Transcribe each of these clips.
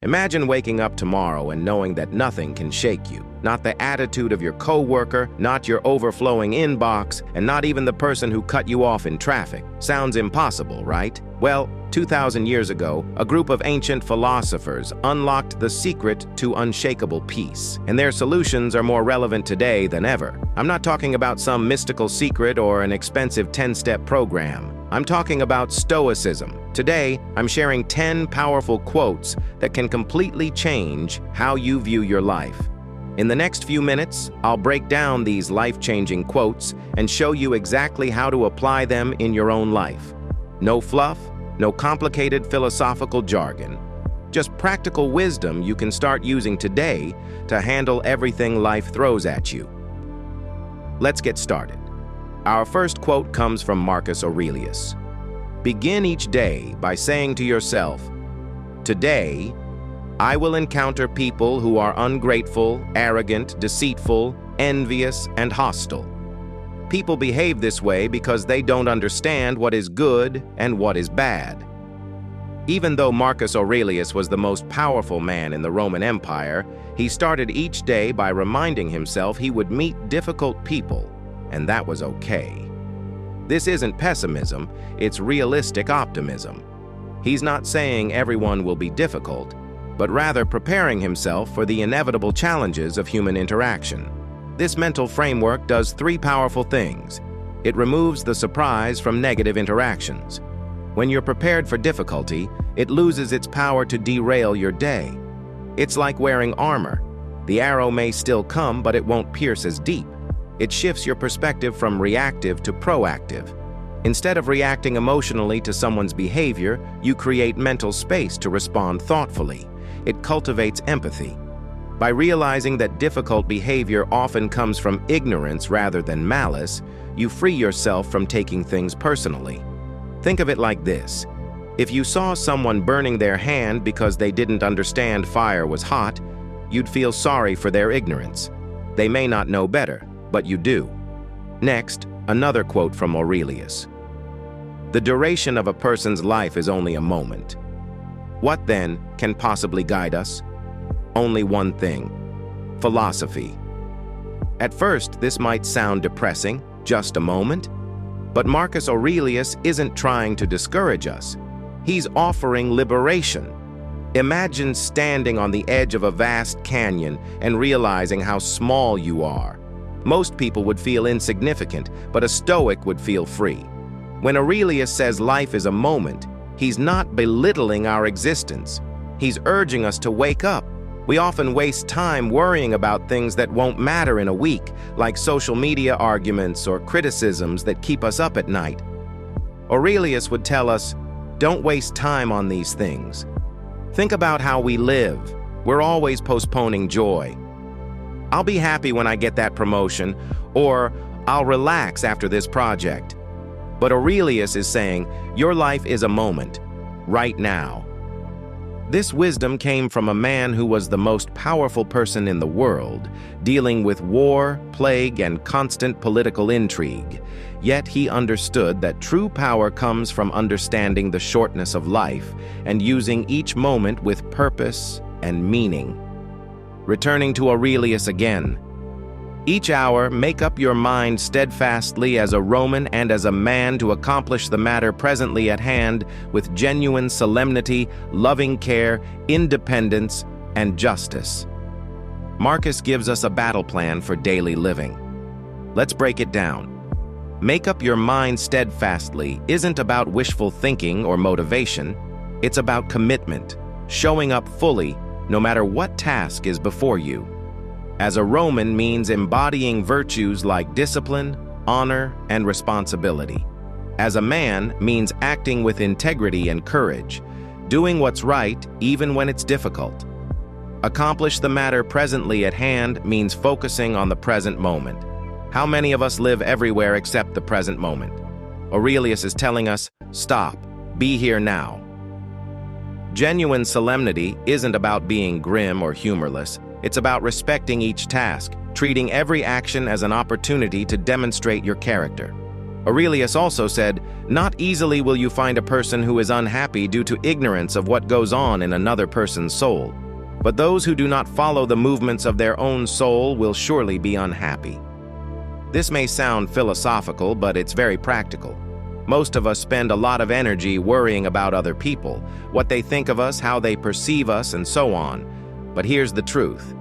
Imagine waking up tomorrow and knowing that nothing can shake you. Not the attitude of your coworker, not your overflowing inbox, and not even the person who cut you off in traffic. Sounds impossible, right? Well, 2,000 years ago, a group of ancient philosophers unlocked the secret to unshakable peace, and their solutions are more relevant today than ever. I'm not talking about some mystical secret or an expensive 10-step program. I'm talking about Stoicism. Today, I'm sharing 10 powerful quotes that can completely change how you view your life. In the next few minutes, I'll break down these life-changing quotes and show you exactly how to apply them in your own life. No fluff, no complicated philosophical jargon. Just practical wisdom you can start using today to handle everything life throws at you. Let's get started. Our first quote comes from Marcus Aurelius. Begin each day by saying to yourself, "Today, I will encounter people who are ungrateful, arrogant, deceitful, envious, and hostile. People behave this way because they don't understand what is good and what is bad." Even though Marcus Aurelius was the most powerful man in the Roman Empire, he started each day by reminding himself he would meet difficult people, and that was okay. This isn't pessimism, it's realistic optimism. He's not saying everyone will be difficult, but rather preparing himself for the inevitable challenges of human interaction. This mental framework does three powerful things. It removes the surprise from negative interactions. When you're prepared for difficulty, it loses its power to derail your day. It's like wearing armor. The arrow may still come, but it won't pierce as deep. It shifts your perspective from reactive to proactive. Instead of reacting emotionally to someone's behavior, you create mental space to respond thoughtfully. It cultivates empathy. By realizing that difficult behavior often comes from ignorance rather than malice, you free yourself from taking things personally. Think of it like this. If you saw someone burning their hand because they didn't understand fire was hot, you'd feel sorry for their ignorance. They may not know better, but you do. Next, another quote from Aurelius. The duration of a person's life is only a moment. What then can possibly guide us? Only one thing: philosophy. At first, this might sound depressing, just a moment. But Marcus Aurelius isn't trying to discourage us. He's offering liberation. Imagine standing on the edge of a vast canyon and realizing how small you are. Most people would feel insignificant, but a Stoic would feel free. When Aurelius says life is a moment, he's not belittling our existence. He's urging us to wake up. We often waste time worrying about things that won't matter in a week, like social media arguments or criticisms that keep us up at night. Aurelius would tell us, don't waste time on these things. Think about how we live. We're always postponing joy. I'll be happy when I get that promotion, or I'll relax after this project. But Aurelius is saying, your life is a moment, right now. This wisdom came from a man who was the most powerful person in the world, dealing with war, plague, and constant political intrigue. Yet he understood that true power comes from understanding the shortness of life and using each moment with purpose and meaning. Returning to Aurelius again. Each hour, make up your mind steadfastly as a Roman and as a man to accomplish the matter presently at hand with genuine solemnity, loving care, independence, and justice. Marcus gives us a battle plan for daily living. Let's break it down. Make up your mind steadfastly isn't about wishful thinking or motivation. It's about commitment, showing up fully no matter what task is before you. As a Roman means embodying virtues like discipline, honor, and responsibility. As a man means acting with integrity and courage, doing what's right even when it's difficult. Accomplish the matter presently at hand means focusing on the present moment. How many of us live everywhere except the present moment? Aurelius is telling us, stop, be here now. Genuine solemnity isn't about being grim or humorless. It's about respecting each task, treating every action as an opportunity to demonstrate your character. Aurelius also said, "Not easily will you find a person who is unhappy due to ignorance of what goes on in another person's soul. But those who do not follow the movements of their own soul will surely be unhappy." This may sound philosophical, but it's very practical. Most of us spend a lot of energy worrying about other people, what they think of us, how they perceive us, and so on. But here's the truth.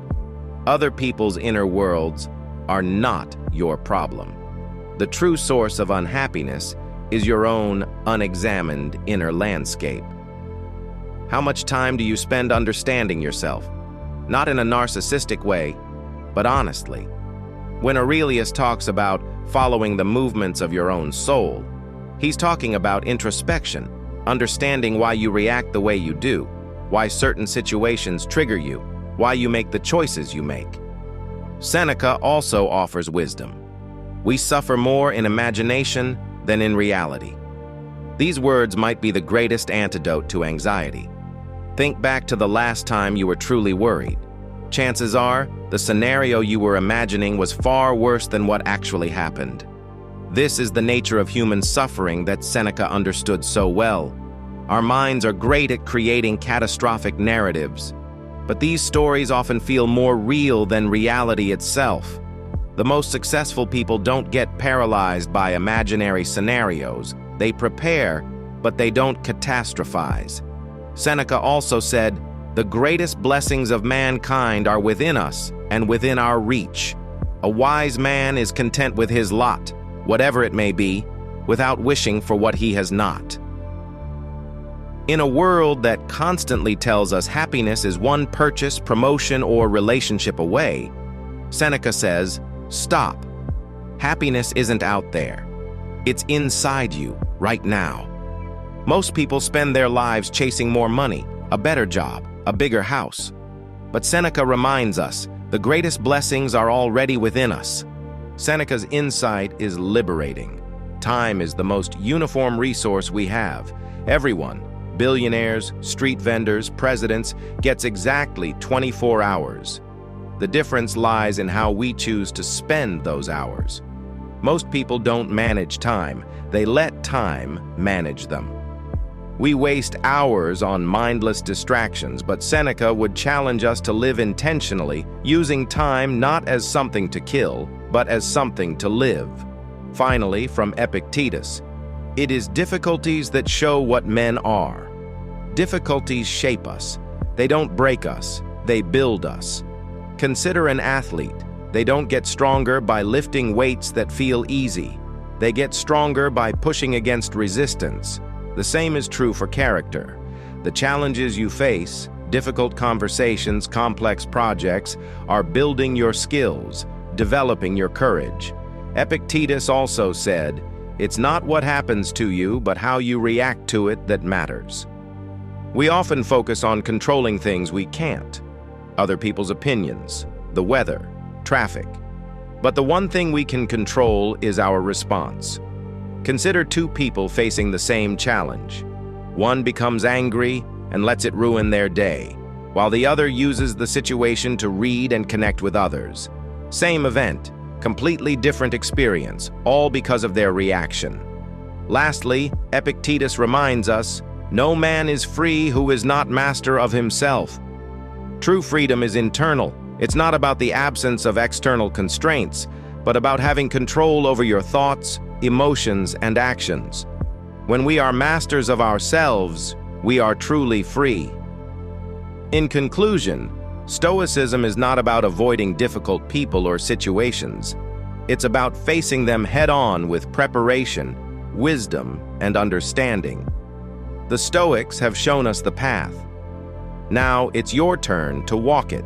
Other people's inner worlds are not your problem. The true source of unhappiness is your own unexamined inner landscape. How much time do you spend understanding yourself? Not in a narcissistic way, but honestly. When Aurelius talks about following the movements of your own soul, he's talking about introspection, understanding why you react the way you do, why certain situations trigger you, why you make the choices you make. Seneca also offers wisdom. We suffer more in imagination than in reality. These words might be the greatest antidote to anxiety. Think back to the last time you were truly worried. Chances are, the scenario you were imagining was far worse than what actually happened. This is the nature of human suffering that Seneca understood so well. Our minds are great at creating catastrophic narratives, but these stories often feel more real than reality itself. The most successful people don't get paralyzed by imaginary scenarios. They prepare, but they don't catastrophize. Seneca also said, "The greatest blessings of mankind are within us and within our reach. A wise man is content with his lot, whatever it may be, without wishing for what he has not." In a world that constantly tells us happiness is one purchase, promotion, or relationship away, Seneca says, stop. Happiness isn't out there. It's inside you, right now. Most people spend their lives chasing more money, a better job, a bigger house. But Seneca reminds us, the greatest blessings are already within us. Seneca's insight is liberating. Time is the most uniform resource we have. Everyone, billionaires, street vendors, presidents, gets exactly 24 hours. The difference lies in how we choose to spend those hours. Most people don't manage time. They let time manage them. We waste hours on mindless distractions, but Seneca would challenge us to live intentionally, using time not as something to kill, but as something to live. Finally, from Epictetus, it is difficulties that show what men are. Difficulties shape us. They don't break us, they build us. Consider an athlete. They don't get stronger by lifting weights that feel easy. They get stronger by pushing against resistance. The same is true for character. The challenges you face, difficult conversations, complex projects, are building your skills, developing your courage. Epictetus also said, "It's not what happens to you, but how you react to it that matters." We often focus on controlling things we can't. Other people's opinions, the weather, traffic. But the one thing we can control is our response. Consider two people facing the same challenge. One becomes angry and lets it ruin their day, while the other uses the situation to read and connect with others. Same event, completely different experience, all because of their reaction. Lastly, Epictetus reminds us, no man is free who is not master of himself. True freedom is internal. It's not about the absence of external constraints, but about having control over your thoughts, emotions, and actions. When we are masters of ourselves, we are truly free. In conclusion, Stoicism is not about avoiding difficult people or situations. It's about facing them head-on with preparation, wisdom, and understanding. The Stoics have shown us the path. Now it's your turn to walk it.